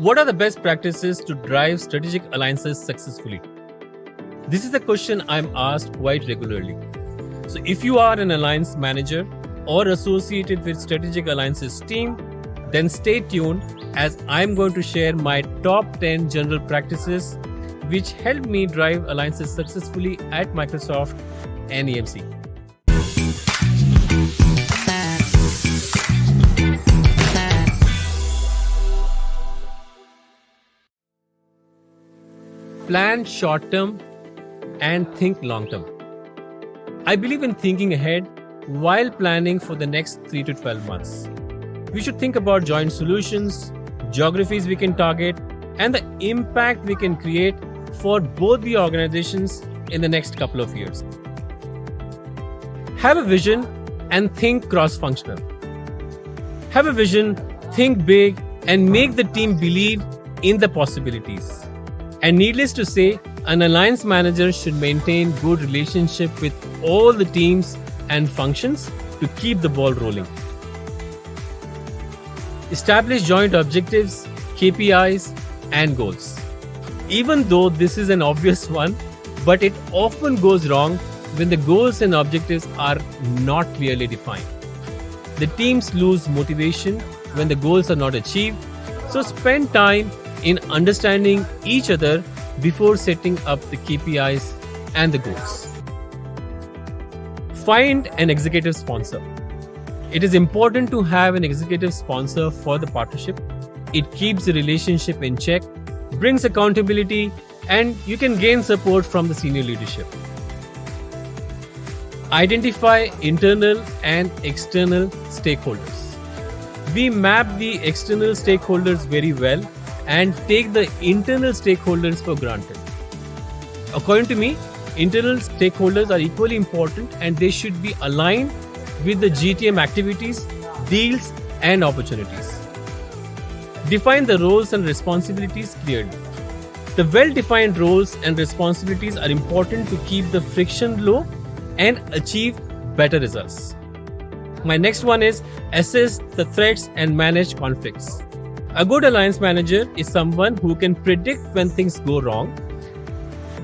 What are the best practices to drive strategic alliances successfully? This is a question I'm asked quite regularly. So if you are an alliance manager or associated with strategic alliances team, then stay tuned as I'm going to share my top 10 general practices which help me drive alliances successfully at Microsoft and EMC. Plan short term and think long term. I believe in thinking ahead while planning for the next 3 to 12 months. We should think about joint solutions, geographies we can target, and the impact we can create for both the organizations in the next couple of years. Have a vision and think cross-functional. Have a vision, think big, and make the team believe in the possibilities. And needless to say, an alliance manager should maintain good relationship with all the teams and functions to keep the ball rolling. Establish joint objectives, KPIs, and goals. Even though this is an obvious one, but it often goes wrong when the goals and objectives are not clearly defined. The teams lose motivation when the goals are not achieved, so spend time in understanding each other before setting up the KPIs and the goals. Find an executive sponsor. It is important to have an executive sponsor for the partnership. It keeps the relationship in check, brings accountability, and you can gain support from the senior leadership. Identify internal and external stakeholders. We map the external stakeholders very well and take the internal stakeholders for granted. According to me, internal stakeholders are equally important and they should be aligned with the GTM activities, deals, and opportunities. Define the roles and responsibilities clearly. The well-defined roles and responsibilities are important to keep the friction low and achieve better results. My next one is assess the threats and manage conflicts. A good alliance manager is someone who can predict when things go wrong.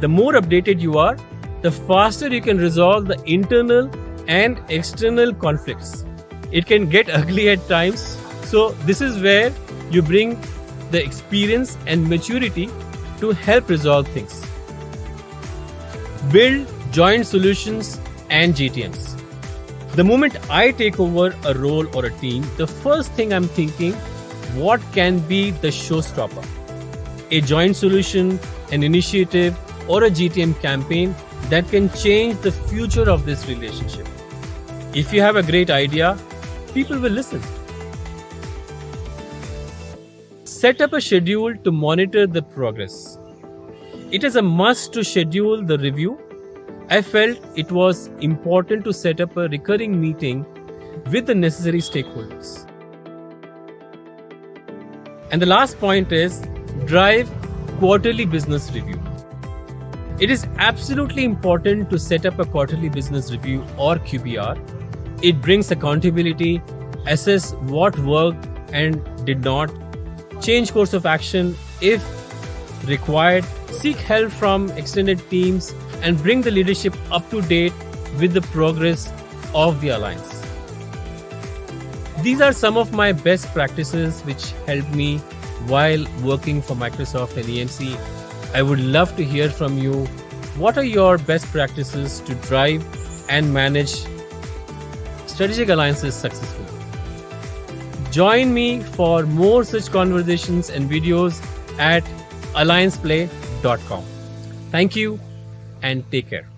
The more updated you are, the faster you can resolve the internal and external conflicts. It can get ugly at times, so this is where you bring the experience and maturity to help resolve things. Build joint solutions and GTMs. The moment I take over a role or a team, the first thing I'm thinking, what can be the showstopper? A joint solution, an initiative, or a GTM campaign that can change the future of this relationship. If you have a great idea, people will listen. Set up a schedule to monitor the progress. It is a must to schedule the review. I felt it was important to set up a recurring meeting with the necessary stakeholders. And the last point is drive quarterly business review. It is absolutely important to set up a quarterly business review or QBR. It brings accountability, assess what worked and did not, change course of action if required, seek help from extended teams, and bring the leadership up to date with the progress of the alliance. These are some of my best practices which helped me while working for Microsoft and EMC. I would love to hear from you. What are your best practices to drive and manage strategic alliances successfully? Join me for more such conversations and videos at allianceplay.com. Thank you and take care.